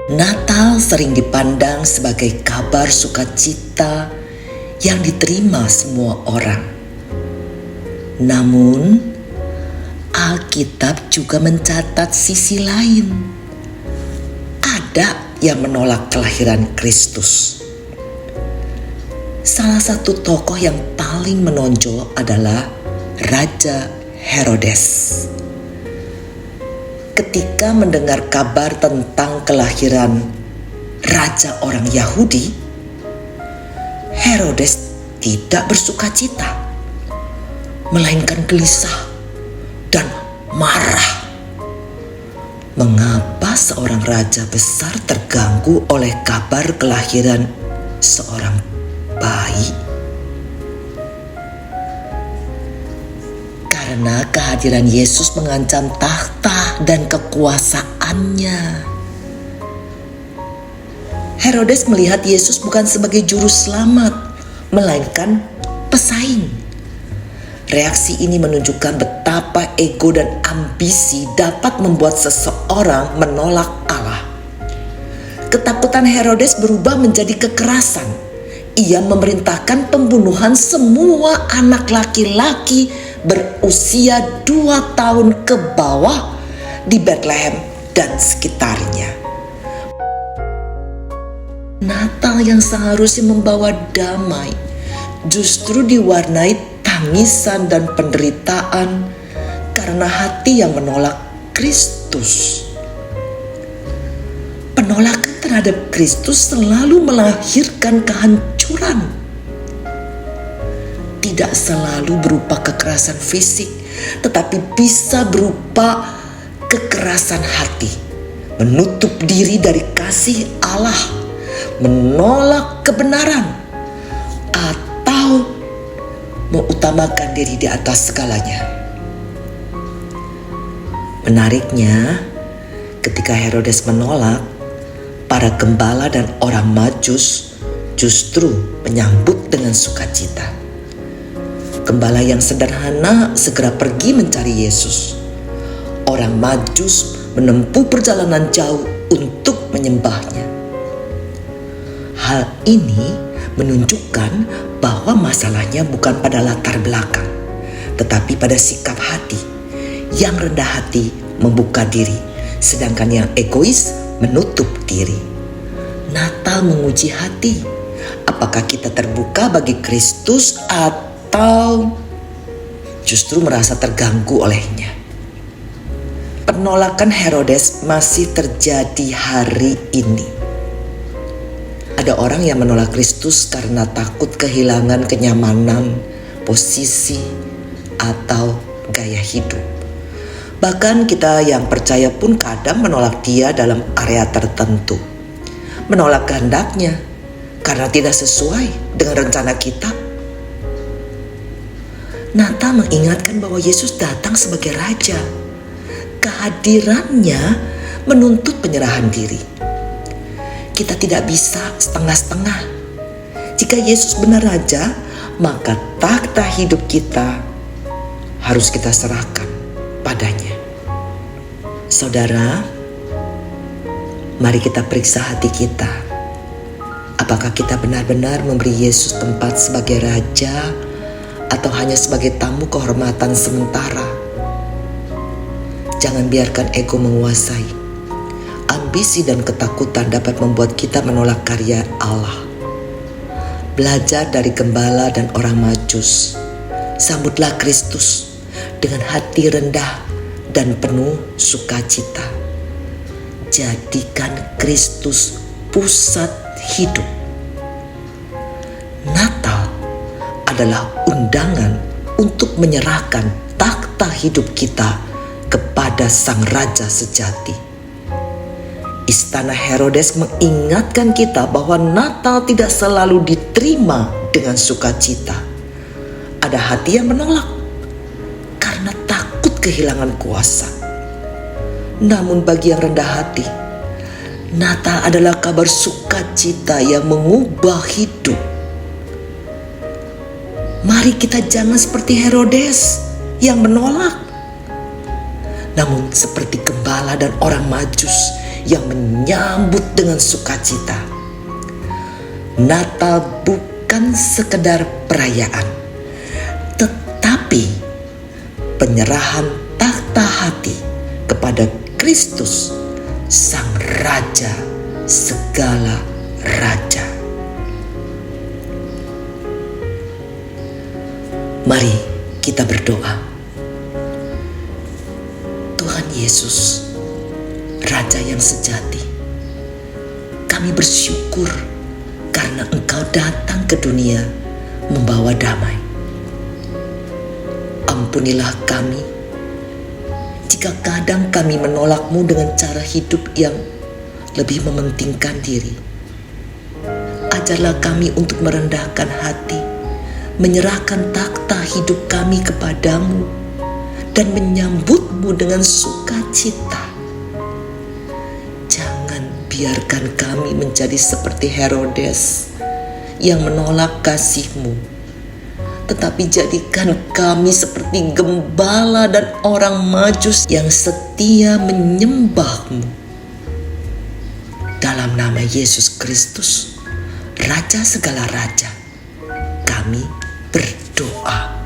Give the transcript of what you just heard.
Natal sering dipandang sebagai kabar sukacita yang diterima semua orang. Namun, Alkitab juga mencatat sisi lain. Ada yang menolak kelahiran Kristus. Salah satu tokoh yang paling menonjol adalah Raja Herodes. Ketika mendengar kabar tentang kelahiran raja orang Yahudi, Herodes tidak bersukacita, melainkan gelisah dan marah. Mengapa seorang raja besar terganggu oleh kabar kelahiran seorang bayi? Karena kehadiran Yesus mengancam tahta dan kekuasaannya. Herodes melihat Yesus bukan sebagai juru selamat, melainkan pesaing. Reaksi ini menunjukkan betapa ego dan ambisi dapat membuat seseorang menolak Allah. Ketakutan Herodes berubah menjadi kekerasan. Ia memerintahkan pembunuhan semua anak laki-laki berusia 2 tahun ke bawah di Bethlehem dan sekitarnya. Natal yang seharusnya membawa damai justru diwarnai tangisan dan penderitaan karena hati yang menolak Kristus. Penolakan terhadap Kristus selalu melahirkan kehancuran. Tidak selalu berupa kekerasan fisik, tetapi bisa berupa kekerasan hati, menutup diri dari kasih Allah, menolak kebenaran, atau mengutamakan diri di atas segalanya. Menariknya, ketika Herodes menolak, para gembala dan orang Majus justru menyambut dengan sukacita. Gembala yang sederhana segera pergi mencari Yesus. Orang Majus menempuh perjalanan jauh untuk menyembahnya. Hal ini menunjukkan bahwa masalahnya bukan pada latar belakang, tetapi pada sikap hati. Yang rendah hati membuka diri, sedangkan yang egois menutup diri. Natal menguji hati. Apakah kita terbuka bagi Kristus atau justru merasa terganggu olehnya? Penolakan Herodes masih terjadi hari ini. Ada orang yang menolak Kristus karena takut kehilangan kenyamanan, posisi, atau gaya hidup. Bahkan kita yang percaya pun kadang menolak Dia dalam area tertentu. Menolak kehendaknya karena tidak sesuai dengan rencana kita. Natal mengingatkan bahwa Yesus datang sebagai Raja. Kehadirannya menuntut penyerahan diri. Kita tidak bisa setengah-setengah. Jika Yesus benar Raja, maka takhta hidup kita harus kita serahkan padanya. Saudara, mari kita periksa hati kita. Apakah kita benar-benar memberi Yesus tempat sebagai Raja atau hanya sebagai tamu kehormatan sementara? Jangan biarkan ego menguasai. Ambisi dan ketakutan dapat membuat kita menolak karya Allah. Belajar dari gembala dan orang Majus. Sambutlah Kristus dengan hati rendah dan penuh sukacita. Jadikan Kristus pusat hidup. Natal adalah undangan untuk menyerahkan takhta hidup kita kepada Sang Raja sejati. Istana Herodes mengingatkan kita bahwa Natal tidak selalu diterima dengan sukacita. Ada hati yang menolak karena takut kehilangan kuasa. Namun bagi yang rendah hati, Natal adalah kabar sukacita yang mengubah hidup. Mari kita jangan seperti Herodes yang menolak, namun seperti gembala dan orang Majus yang menyambut dengan sukacita. Natal bukan sekedar perayaan, tetapi penyerahan takhta hati kepada Kristus, Sang Raja segala raja. Mari kita berdoa. Tuhan Yesus, Raja yang sejati, kami bersyukur karena Engkau datang ke dunia membawa damai. Ampunilah kami jika kadang kami menolak-Mu dengan cara hidup yang lebih mementingkan diri. Ajarlah kami untuk merendahkan hati, menyerahkan takhta hidup kami kepadamu, dan menyambut-Mu dengan sukacita. Jangan biarkan kami menjadi seperti Herodes yang menolak kasih-Mu, tetapi jadikan kami seperti gembala dan orang Majus yang setia menyembah-Mu. Dalam nama Yesus Kristus, Raja segala raja, kami berdoa.